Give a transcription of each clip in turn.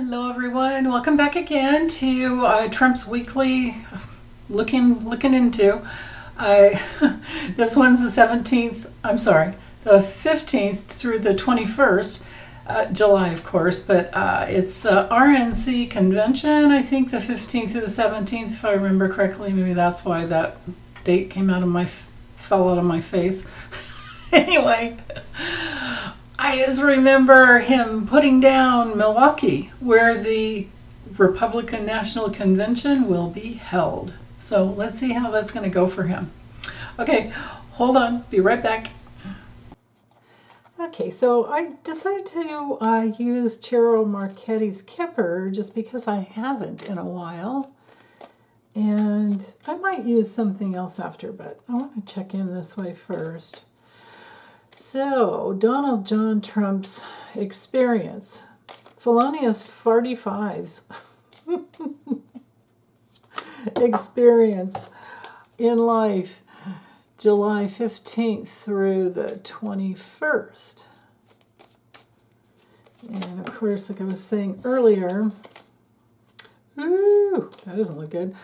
Hello everyone, welcome back again to Trump's Weekly looking into. This one's the 17th, the 15th through the 21st, July of course, but it's the RNC convention, I think the 15th through the 17th, if I remember correctly. Maybe that's why that date fell out of my face. Anyway, I just remember him putting down Milwaukee, where the Republican National Convention will be held. So let's see how that's going to go for him. Okay, hold on. Be right back. Okay, so I decided to use Ciro Marchetti's Kipper just because I haven't in a while. And I might use something else after, but I want to check in this way first. So, Donald John Trump's experience. Felonious 45's experience in life, July 15th through the 21st. And of course, like I was saying earlier, ooh, that doesn't look good.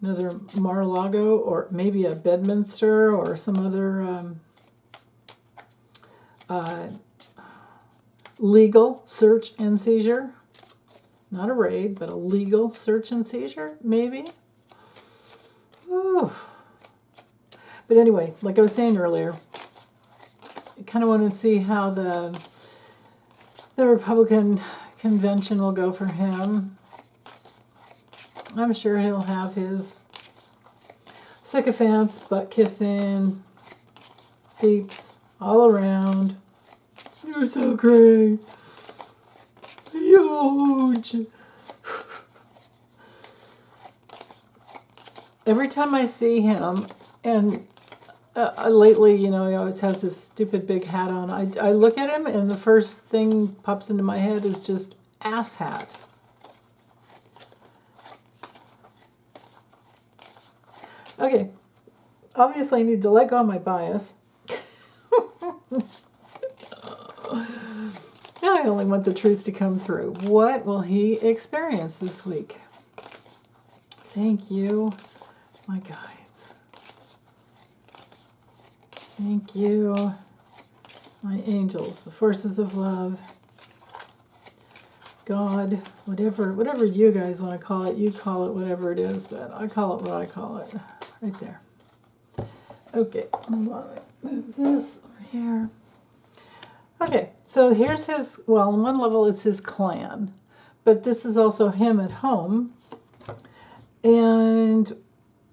Another Mar-a-Lago, or maybe a Bedminster, or some other legal search and seizure. Not a raid, but a legal search and seizure, maybe. Ooh. But anyway, like I was saying earlier, I kind of want to see how the Republican convention will go for him. I'm sure he'll have his sycophants, butt-kissing peeps all around. You're so great. Huge. Every time I see him, and lately, he always has this stupid big hat on. I look at him, and the first thing pops into my head is just ass hat. Okay, obviously I need to let go of my bias. I only want the truth to come through. What will he experience this week? Thank you, my guides. Thank you, my angels, the forces of love. God, whatever you guys want to call it, you call it whatever it is, but I call it what I call it. Right there. Okay, hold on. Move this over here. Okay, so here's his, well, on one level it's his clan, but this is also him at home, and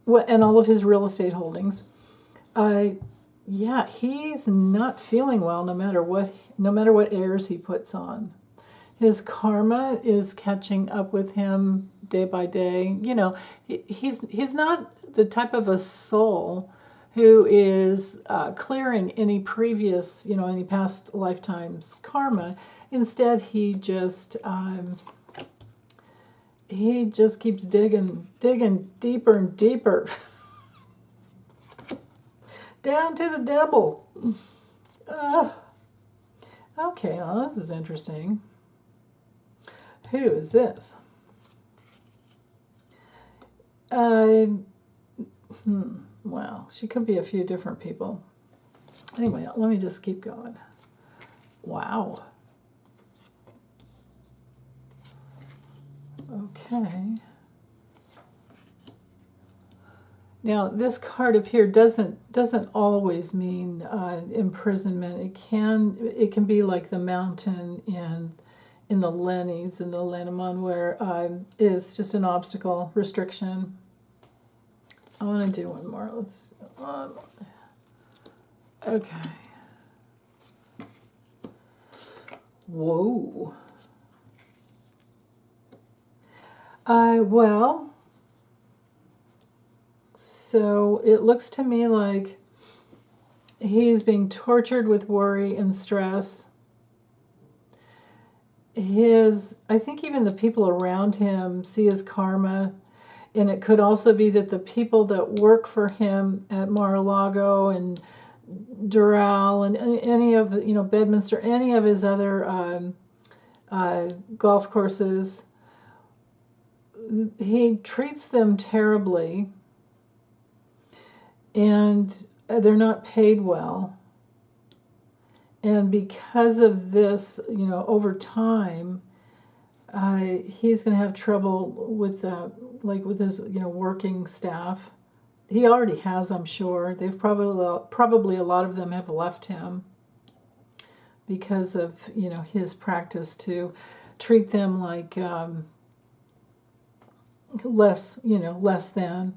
all of his real estate holdings. Yeah, he's not feeling well no matter what airs he puts on. His karma is catching up with him day by day. He's not the type of a soul who is clearing any previous, any past lifetimes karma. Instead, he just keeps digging deeper and deeper down to the devil. Okay, well, this is interesting. Who is this? Well, she could be a few different people. Anyway, let me just keep going. Wow. Okay. Now, this card up here doesn't always mean imprisonment. It can be like the mountain in the Lennies, in the Lenormand, where it's just an obstacle, restriction. I want to do one more. Let's. Okay. Whoa. Well, so it looks to me like he's being tortured with worry and stress. I think even the people around him see his karma, and it could also be that the people that work for him at Mar-a-Lago and Doral and any of, Bedminster, any of his other golf courses. He treats them terribly, and they're not paid well. And because of this, over time, he's going to have trouble with, with his, working staff. He already has, I'm sure. They've probably a lot of them have left him because of, his practice to treat them like less than,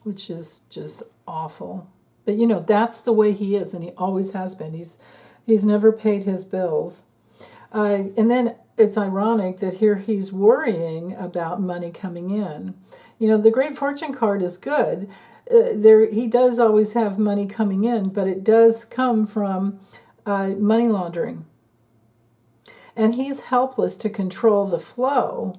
which is just awful. But that's the way he is, and he always has been. He's never paid his bills. And then it's ironic that here he's worrying about money coming in. The Great Fortune card is good. He does always have money coming in, but it does come from money laundering. And he's helpless to control the flow.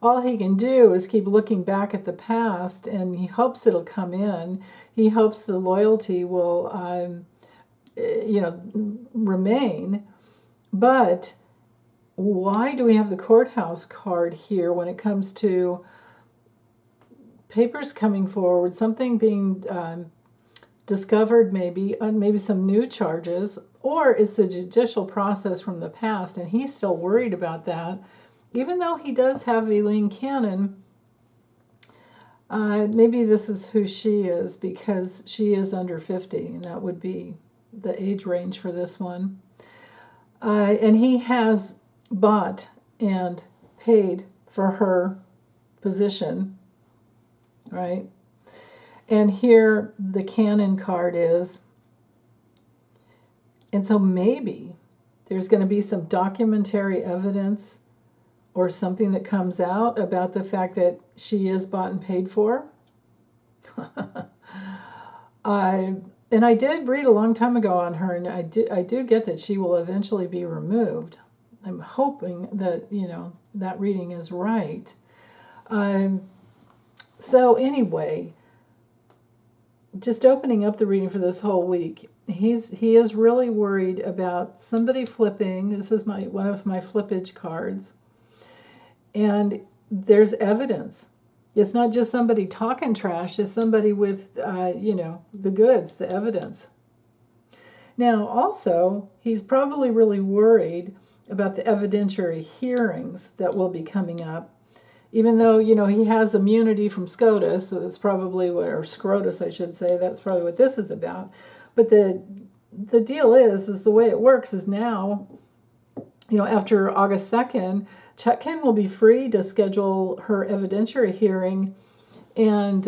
All he can do is keep looking back at the past, and he hopes it'll come in. He hopes the loyalty will, remain. But why do we have the courthouse card here when it comes to papers coming forward, something being discovered, maybe some new charges, or it's the judicial process from the past, and he's still worried about that. Even though he does have Eileen Cannon, maybe this is who she is, because she is under 50, and that would be the age range for this one. And he has bought and paid for her position, right? And here the Cannon card is. And so maybe there's going to be some documentary evidence or something that comes out about the fact that she is bought and paid for. And I did read a long time ago on her, and I do get that she will eventually be removed. I'm hoping that, that reading is right. So anyway, just opening up the reading for this whole week, he is really worried about somebody flipping. This is one of my flippage cards. And there's evidence. It's not just somebody talking trash. It's somebody with, the goods, the evidence. Now, also, he's probably really worried about the evidentiary hearings that will be coming up. Even though, he has immunity from SCOTUS, so that's probably or SCROTUS, I should say, that's probably what this is about. But the deal is the way it works is now, after August 2nd, Chetkin will be free to schedule her evidentiary hearing, and,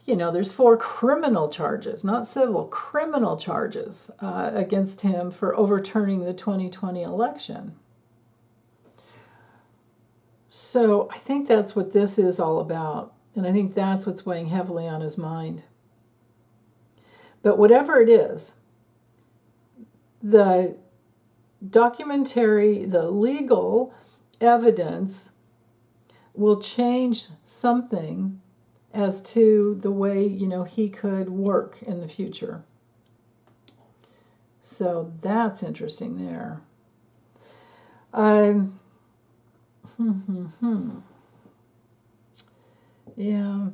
there's 4 criminal charges, not civil, criminal charges against him for overturning the 2020 election. So I think that's what this is all about, and I think that's what's weighing heavily on his mind. But whatever it is, the documentary, the legal evidence will change something as to the way, he could work in the future. So that's interesting there. Yeah.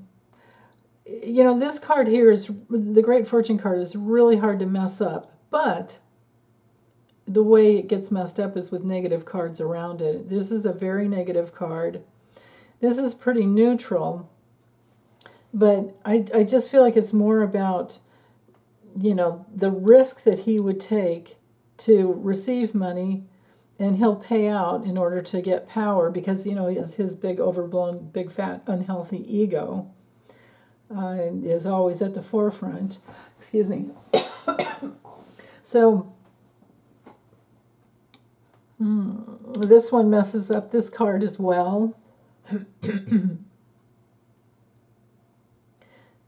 This card here is, the Great Fortune card is really hard to mess up, but the way it gets messed up is with negative cards around it. This is a very negative card. This is pretty neutral, but I just feel like it's more about, the risk that he would take to receive money, and he'll pay out in order to get power because, he has his big, overblown, big, fat, unhealthy ego is always at the forefront. Excuse me. So this one messes up this card as well.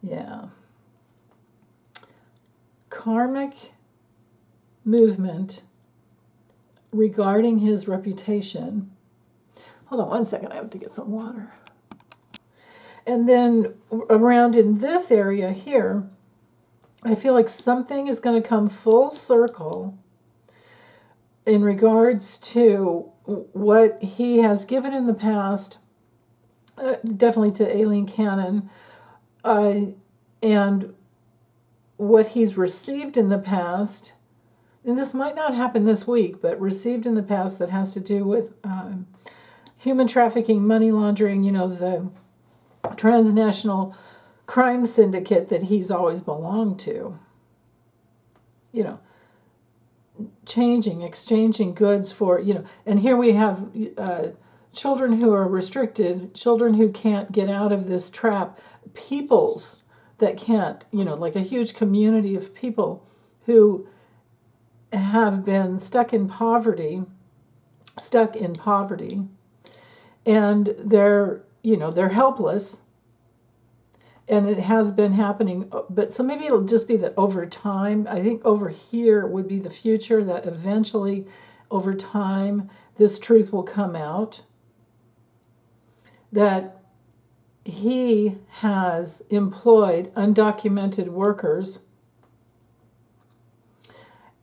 Yeah. Karmic movement regarding his reputation. Hold on one second, I have to get some water. And then around in this area here, I feel like something is going to come full circle in regards to what he has given in the past, definitely to Aileen Cannon, and what he's received in the past, and this might not happen this week, but received in the past that has to do with human trafficking, money laundering, the transnational crime syndicate that he's always belonged to. Exchanging goods for, and here we have children who are restricted, children who can't get out of this trap, peoples that can't, like a huge community of people who have been stuck in poverty, and they're helpless. And it has been happening, but so maybe it'll just be that over time, I think over here would be the future, that eventually over time this truth will come out, that he has employed undocumented workers,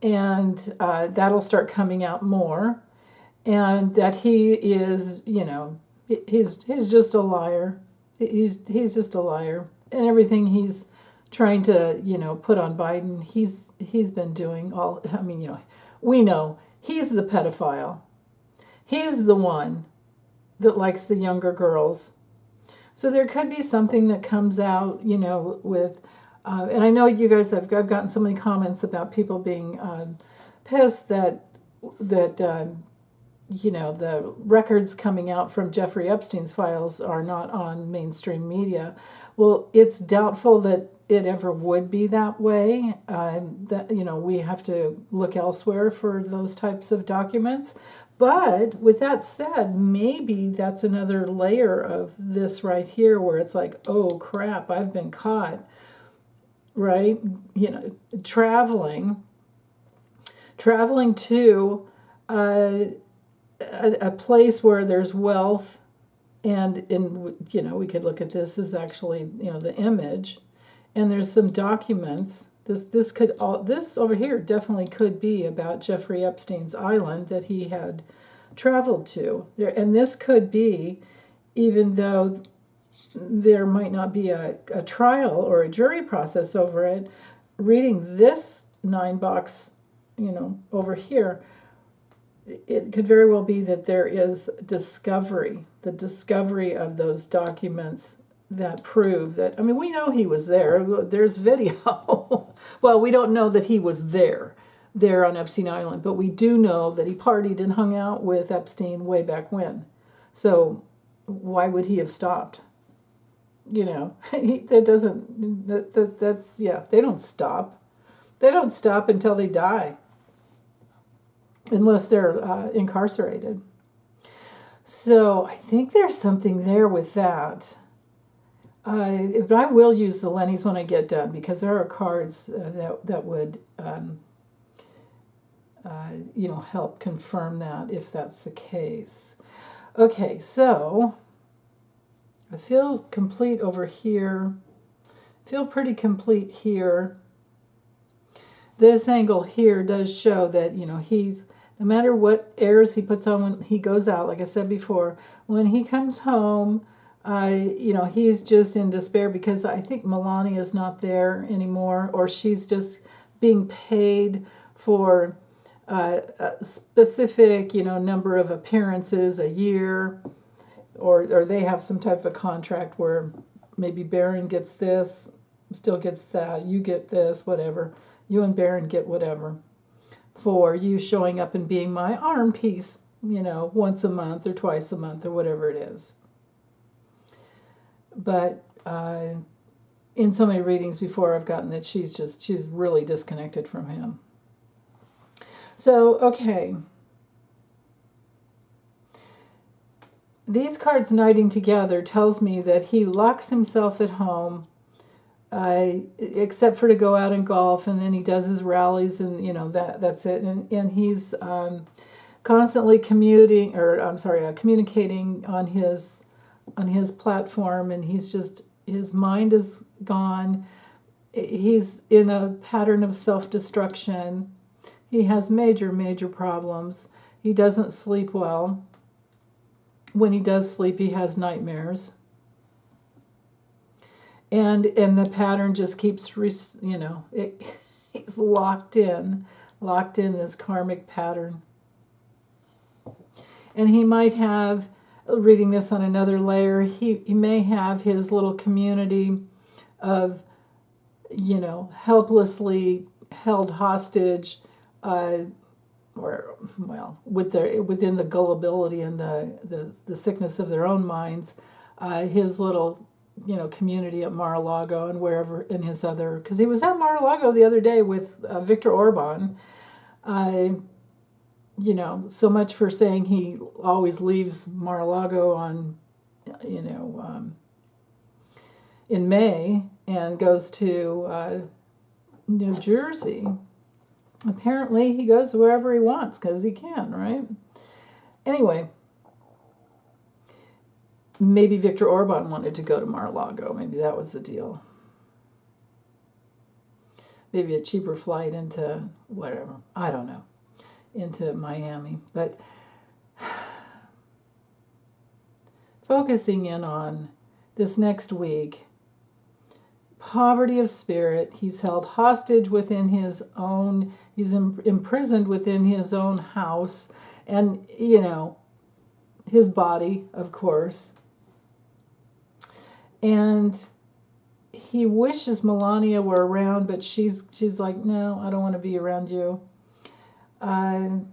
and that'll start coming out more, and that he is, he's just a liar. He's just a liar, and everything he's trying to put on Biden, he's been doing all. I mean, we know he's the pedophile. He's the one that likes the younger girls. So there could be something that comes out, with, and I know you guys I've gotten so many comments about people being pissed that the records coming out from Jeffrey Epstein's files are not on mainstream media. Well, it's doubtful that it ever would be that way. We have to look elsewhere for those types of documents. But with that said, maybe that's another layer of this right here where it's like, oh crap, I've been caught, right? Traveling to a place where there's wealth, and we could look at this as actually the image, and there's some documents. This over here definitely could be about Jeffrey Epstein's island that he had traveled to there, and this could be, even though there might not be a trial or a jury process over it, reading this 9-box over here, it could very well be that there is the discovery of those documents that prove that, we know he was there. There's video. Well, we don't know that he was there on Epstein Island, but we do know that he partied and hung out with Epstein way back when. So why would he have stopped? They don't stop. They don't stop until they die, unless they're incarcerated. So I think there's something there with that. But I will use the Lennies when I get done, because there are cards that would help confirm that, if that's the case. Okay, so I feel complete over here. Feel pretty complete here. This angle here does show that, he's, no matter what airs he puts on when he goes out, like I said before, when he comes home, he's just in despair, because I think Melania's not there anymore, or she's just being paid for a specific, number of appearances a year, or they have some type of contract where maybe Barron gets this, still gets that, you get this, whatever. You and Barron get whatever for you showing up and being my arm piece, once a month or twice a month or whatever it is. But in so many readings before, I've gotten that she's really disconnected from him. So, okay. These cards knighting together tells me that he locks himself at home, except for to go out and golf, and then he does his rallies, and that's it. And he's constantly communicating on his platform, and his mind is gone. He's in a pattern of self-destruction. He has major, major problems. He doesn't sleep well. When he does sleep, he has nightmares. And the pattern just keeps, he's locked in this karmic pattern. And he might have, reading this on another layer, he may have his little community of, helplessly held hostage, within the gullibility and the sickness of their own minds, his little, community at Mar-a-Lago and wherever in his other, because he was at Mar-a-Lago the other day with Viktor Orban. So much for saying he always leaves Mar-a-Lago on, in May and goes to New Jersey. Apparently he goes wherever he wants because he can, right? Anyway, maybe Viktor Orban wanted to go to Mar-a-Lago. Maybe that was the deal. Maybe a cheaper flight into whatever. I don't know. Into Miami. But focusing in on this next week, poverty of spirit. He's held hostage within his own, he's imprisoned within his own house and, his body, of course. And he wishes Melania were around, but she's like, no, I don't want to be around you. And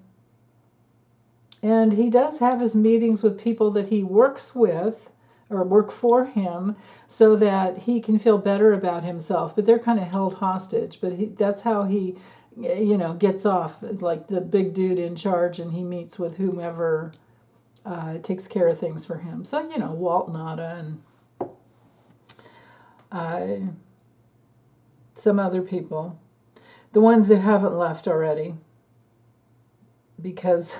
he does have his meetings with people that he works with or work for him so that he can feel better about himself. But they're kind of held hostage. But that's how he, gets off, like the big dude in charge, and he meets with whomever takes care of things for him. So, Walt Nada and some other people. The ones that haven't left already. Because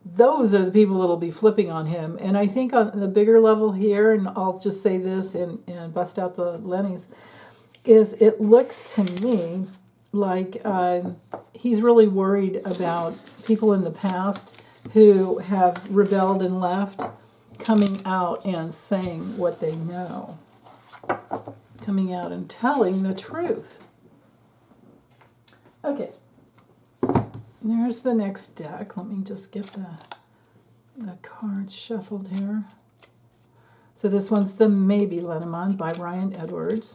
those are the people that will be flipping on him. And I think on the bigger level here, and I'll just say this and bust out the Lennies, is it looks to me like he's really worried about people in the past who have rebelled and left coming out and saying what they know. Coming out and telling the truth. Okay. There's the next deck. Let me just get the cards shuffled here. So this one's the Maybe Lenormand by Ryan Edward.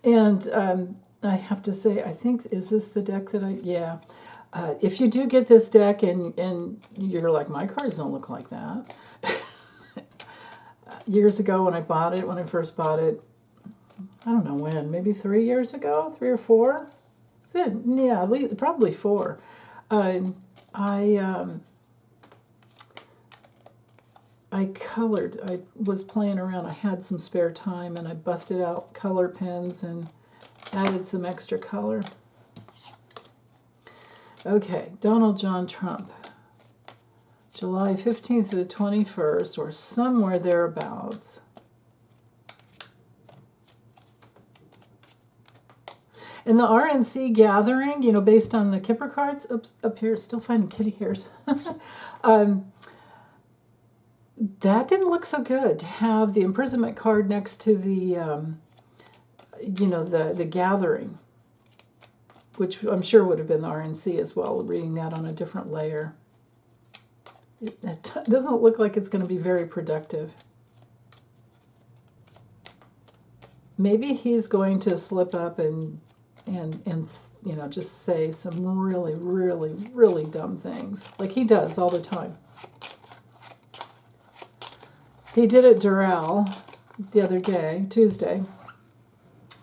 And I have to say, I think, is this the deck that yeah. If you do get this deck and you're like, my cards don't look like that. Years ago when I first bought it, I don't know when, maybe 3 years ago, 3 or 4? Yeah, probably 4. I colored, I was playing around, I had some spare time, and I busted out color pens and added some extra color. Okay, Donald John Trump, July 15th to the 21st, or somewhere thereabouts. And the RNC gathering, based on the Kipper cards, up here, still finding kitty hairs. That didn't look so good to have the imprisonment card next to the, the gathering, which I'm sure would have been the RNC as well, reading that on a different layer. It doesn't look like it's going to be very productive. Maybe he's going to slip up and just say some really, really, really dumb things, like he does all the time. He did at Doral the other day, Tuesday,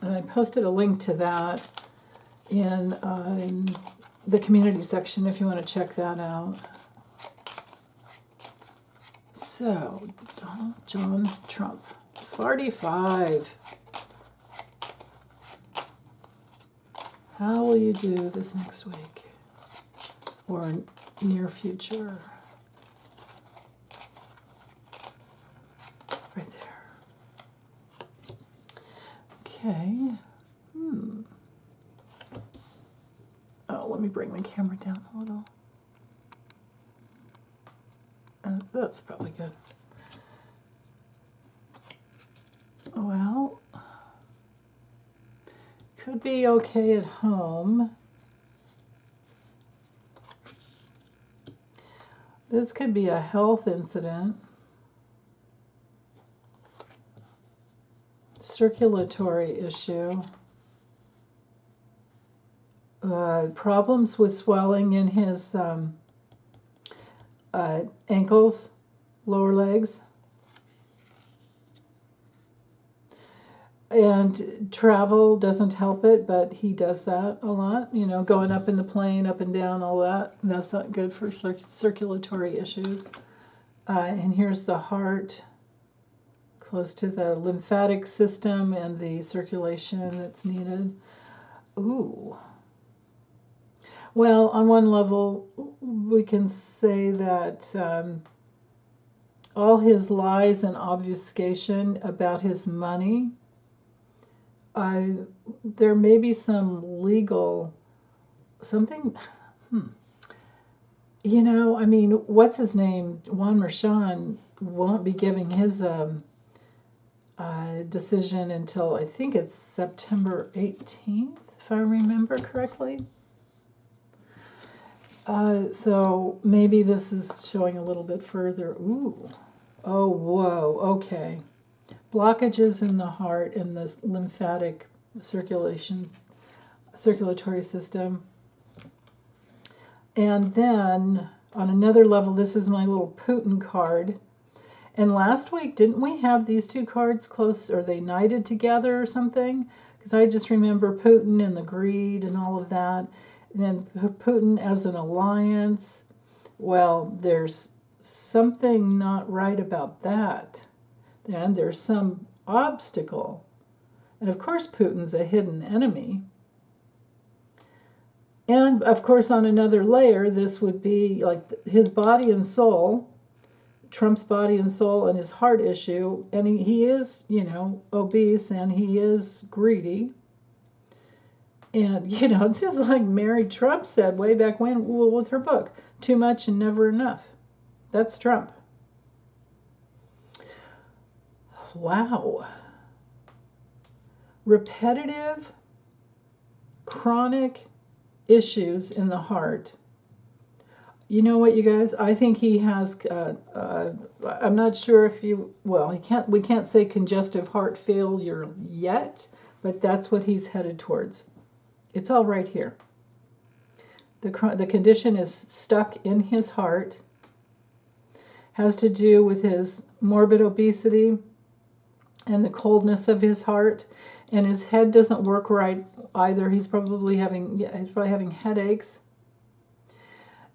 and I posted a link to that in the community section if you want to check that out. So, Donald John Trump, 45. How will you do this next week or near future? Right there. Okay. Oh, let me bring the camera down a little. That's probably good. Well, could be okay at home. This could be a health incident. Circulatory issue. Problems with swelling in his ankles, lower legs. And travel doesn't help it, but he does that a lot. You know, going up in the plane, up and down, all that. That's not good for circulatory issues. And here's the heart, close to the lymphatic system and the circulation that's needed. Ooh. Well, on one level, we can say that all his lies and obfuscation about his money, there may be some legal, something, you know, I mean, what's his name? Juan Merchan won't be giving his decision until, I think it's September 18th, if I remember correctly. So maybe this is showing a little bit further. Ooh. Oh, whoa. Okay. Blockages in the heart and the lymphatic circulatory system. And then on another level, this is my little Putin card. And last week, didn't we have these two cards close? Are they knighted together or something? Because I just remember Putin and the greed and all of that. And then Putin as an alliance. Well, there's something not right about that. And there's some obstacle. And of course, Putin's a hidden enemy. And of course, on another layer, this would be like his body and soul, Trump's body and soul, and his heart issue. And he is, you know, obese and he is greedy. And, you know, just like Mary Trump said way back when, well, with her book, too much and never enough. That's Trump. Wow. Repetitive, chronic issues in the heart. You know what, you guys? I think he has, I'm not sure if you, well, we can't say congestive heart failure yet, but that's what he's headed towards. It's all right here. The condition is stuck in his heart, has to do with his morbid obesity and the coldness of his heart, and his head doesn't work right either. He's probably having headaches,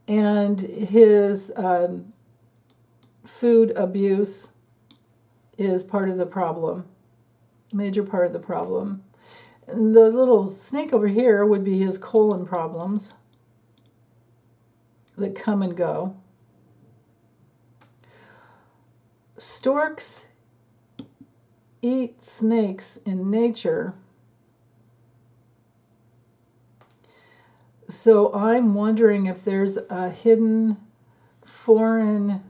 and his food abuse is part of the problem, major part of the problem. And the little snake over here would be his colon problems that come and go. Storks eat snakes in nature. So I'm wondering if there's a hidden foreign,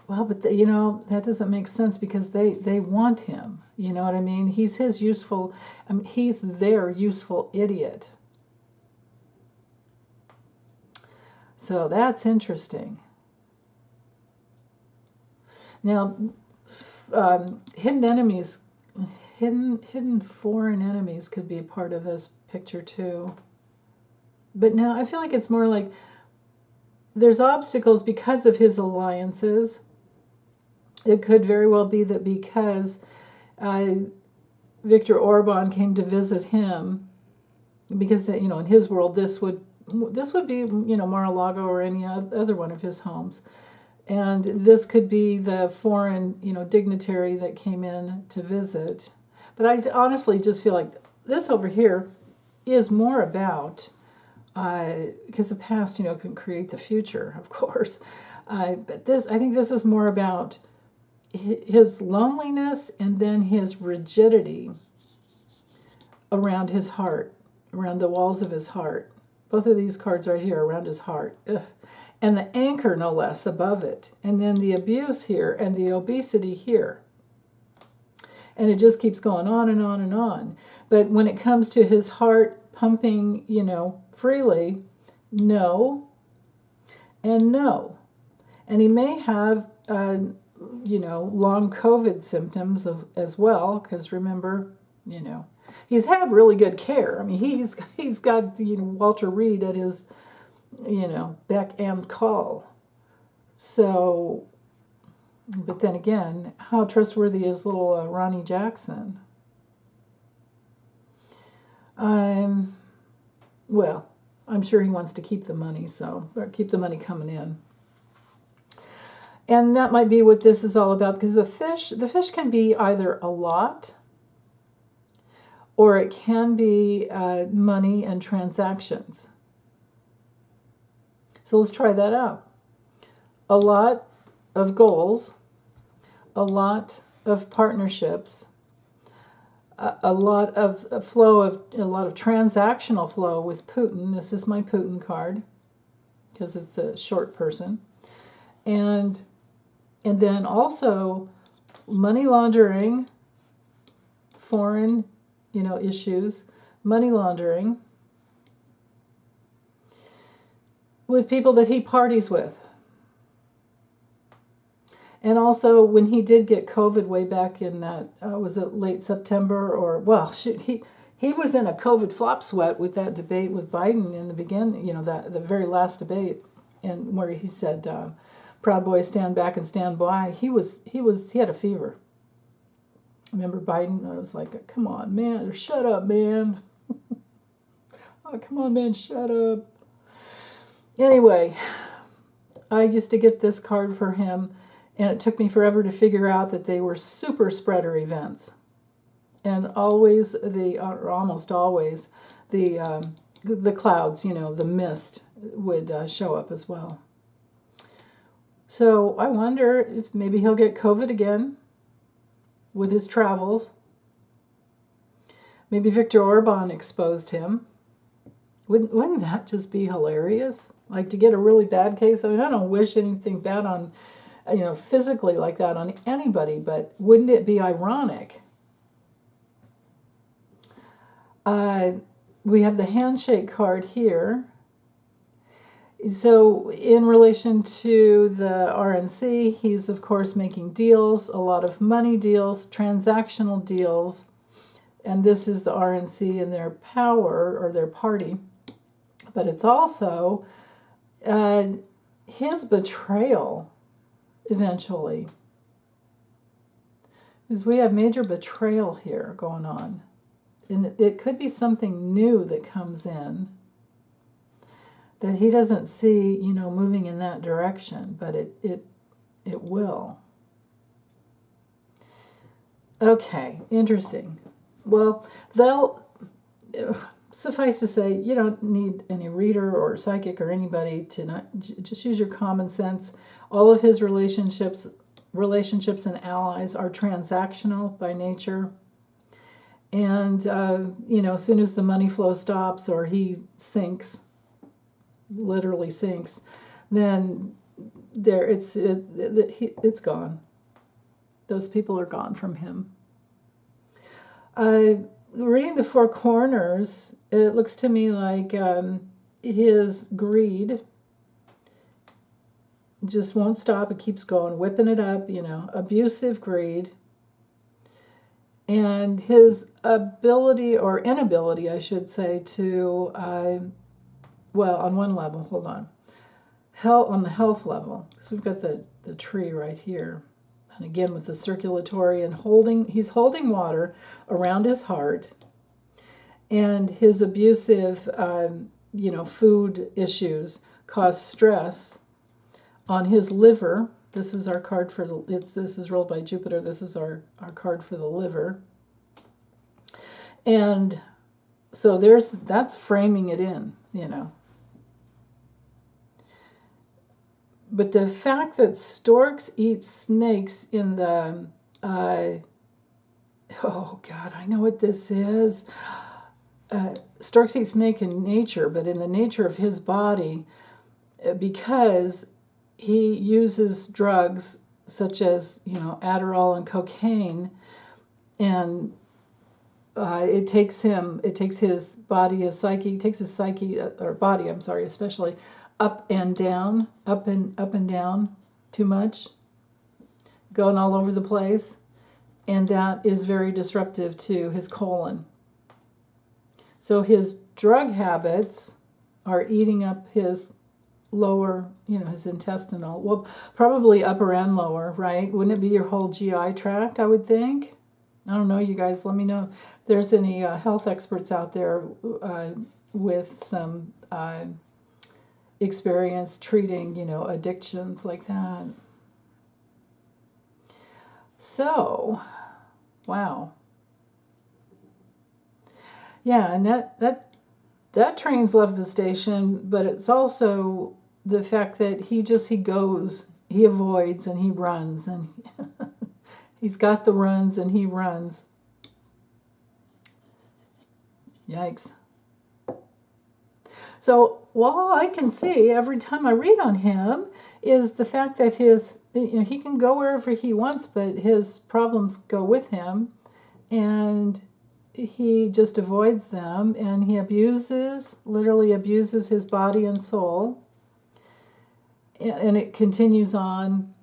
well, but you know, that doesn't make sense because they want him. You know what I mean? He's his useful, he's their useful idiot. So that's interesting. Now, hidden enemies, hidden foreign enemies could be a part of this picture too. But now I feel like it's more like there's obstacles because of his alliances. It could very well be that because Viktor Orban came to visit him, because, you know, in his world this would be, you know, Mar-a-Lago or any other one of his homes. And this could be the foreign, you know, dignitary that came in to visit. But I honestly just feel like this over here is more about, because the past, you know, can create the future, of course. But I think this is more about his loneliness and then his rigidity. around his heart, around the walls of his heart. Both of these cards right here around his heart. Ugh. And the anchor, no less, above it. And then the abuse here and the obesity here. And it just keeps going on and on and on. But when it comes to his heart pumping, freely, no and no. And he may have, long COVID symptoms as well, because remember, he's had really good care. I mean, he's got, Walter Reed at his, beck and call. So, but then again, how trustworthy is little Ronnie Jackson? Well, I'm sure he wants to keep the money, or keep the money coming in. And that might be what this is all about, because the fish can be either a lot, or it can be money and transactions. So let's try that out. A lot of goals, a lot of partnerships, a lot of transactional flow with Putin. This is my Putin card, because it's a short person. And then also money laundering, foreign, issues, money laundering with people that he parties with. And also when he did get COVID way back in that, was it late September he was in a COVID flop sweat with that debate with Biden in the beginning, the very last debate, and where he said, Proud Boys stand back and stand by. He had a fever. Remember Biden? I was like, come on, man, shut up, man. Oh, come on, man, shut up. Anyway, I used to get this card for him, and it took me forever to figure out that they were super spreader events. And always, or almost always, the clouds, the mist would show up as well. So I wonder if maybe he'll get COVID again with his travels. Maybe Viktor Orban exposed him. Wouldn't that just be hilarious? Like, to get a really bad case. I mean, I don't wish anything bad on, physically like that on anybody, but wouldn't it be ironic? We have the handshake card here. So in relation to the RNC, he's of course making deals, a lot of money deals, transactional deals, and this is the RNC and their power, or their party. But it's also his betrayal eventually. Because we have major betrayal here going on. And it could be something new that comes in that he doesn't see, moving in that direction, but it will. Okay, interesting. Well, suffice to say, you don't need any reader or psychic or anybody to just use your common sense. All of his relationships and allies are transactional by nature. And, as soon as the money flow stops or he sinks, literally sinks, then it's gone. Those people are gone from him. Reading the Four Corners, it looks to me like his greed just won't stop. It keeps going, whipping it up, abusive greed. And his ability, or inability, I should say, to, on one level, hold on. On the health level, because we've got the tree right here. And again, with the circulatory and he's holding water around his heart. And his abusive, food issues cause stress on his liver. This is our card for this is rolled by Jupiter. This is our card for the liver. And so that's framing it in, But the fact that storks eat snakes in the, oh God, I know what this is. storks eat snake in nature, but in the nature of his body, because he uses drugs such as, Adderall and cocaine, and it takes his body, his psyche, it takes his psyche, or body, I'm sorry, especially up and down, up and down too much, going all over the place, and that is very disruptive to his colon. So his drug habits are eating up his lower, his intestinal, well, probably upper and lower, right? Wouldn't it be your whole GI tract, I would think? I don't know, you guys, let me know if there's any health experts out there with some experience treating, addictions like that. So, wow. Yeah, and that train's left the station, but it's also the fact that he goes, he avoids, and he runs, and he's got the runs, and he runs. Yikes. So, all I can see every time I read on him is the fact that he can go wherever he wants, but his problems go with him, and he just avoids them, and he literally abuses his body and soul, and it continues on,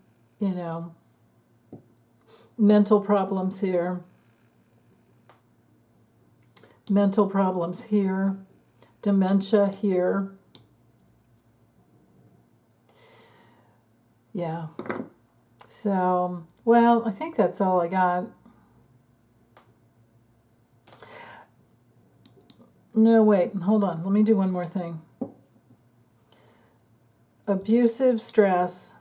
mental problems here, dementia here. Yeah. So, well, I think that's all I got. No, wait, hold on. Let me do one more thing. Abusive stress.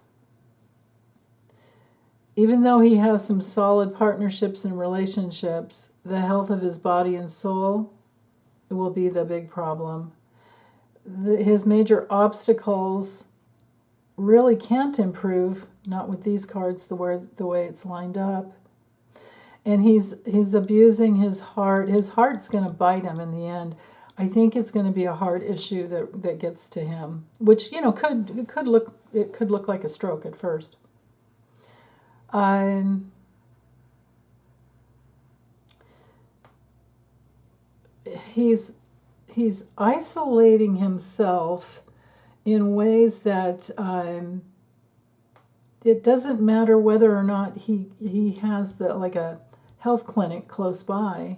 Even though he has some solid partnerships and relationships, the health of his body and soul will be the big problem. His major obstacles really can't improve, not with these cards, the way it's lined up. And he's abusing his heart. His heart's going to bite him in the end. I think it's going to be a heart issue that gets to him, which could look like a stroke at first. He's isolating himself in ways that it doesn't matter whether or not he has a health clinic close by,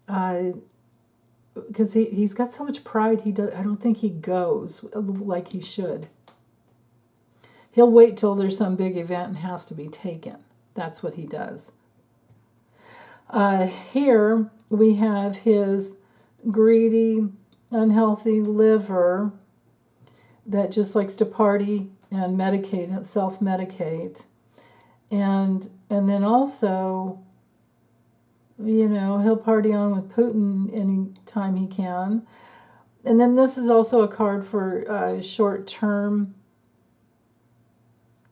because he's got so much pride. I don't think he goes like he should. He'll wait till there's some big event and has to be taken. That's what he does. Here we have his greedy, unhealthy liver that just likes to party and medicate, self-medicate. And then also, he'll party on with Putin anytime he can. And then this is also a card for short-term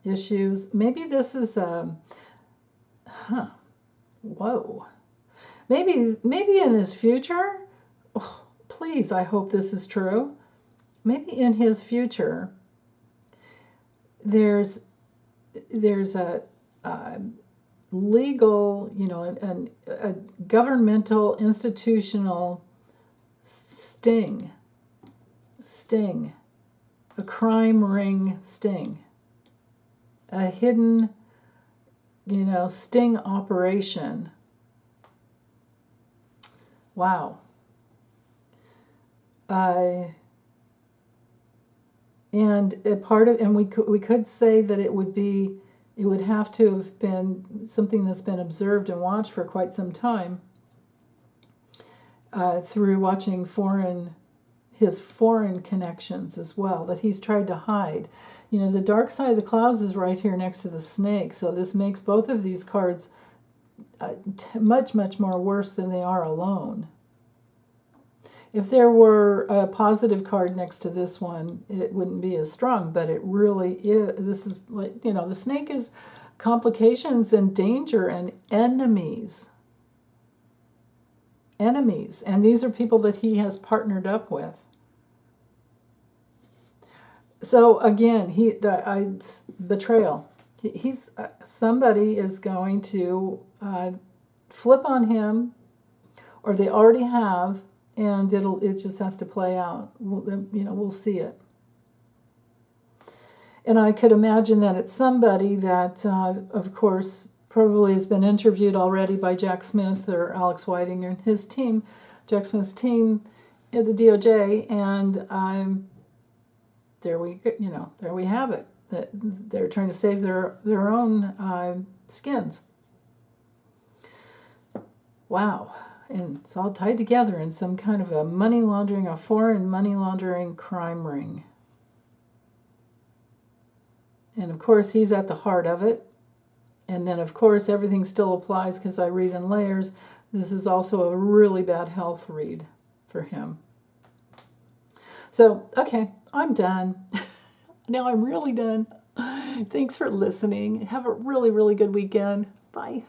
issues. Maybe this is whoa. Maybe in his future, please, I hope this is true. Maybe in his future, there's a legal, a governmental, institutional sting, a crime ring sting, a hidden, sting operation. Wow. And we could say that it would have to have been something that's been observed and watched for quite some time, through watching his foreign connections as well, that he's tried to hide. The dark side of the clouds is right here next to the snake, so this makes both of these cards much, much more worse than they are alone. If there were a positive card next to this one, it wouldn't be as strong, but it really is. This is like, the snake is complications and danger and enemies. enemies, and these are people that he has partnered up with. So again, betrayal. He's somebody is going to flip on him, or they already have, and it just has to play out. We'll see it. And I could imagine that it's somebody that, of course, probably has been interviewed already by Jack Smith or Alex Whiting and his team, Jack Smith's team at the DOJ, and there we have it. That they're trying to save their own skins. Wow. And it's all tied together in some kind of a foreign money laundering crime ring. And of course, he's at the heart of it. And then, of course, everything still applies because I read in layers. This is also a really bad health read for him. So, okay, I'm done. Now I'm really done. Thanks for listening. Have a really, really good weekend. Bye.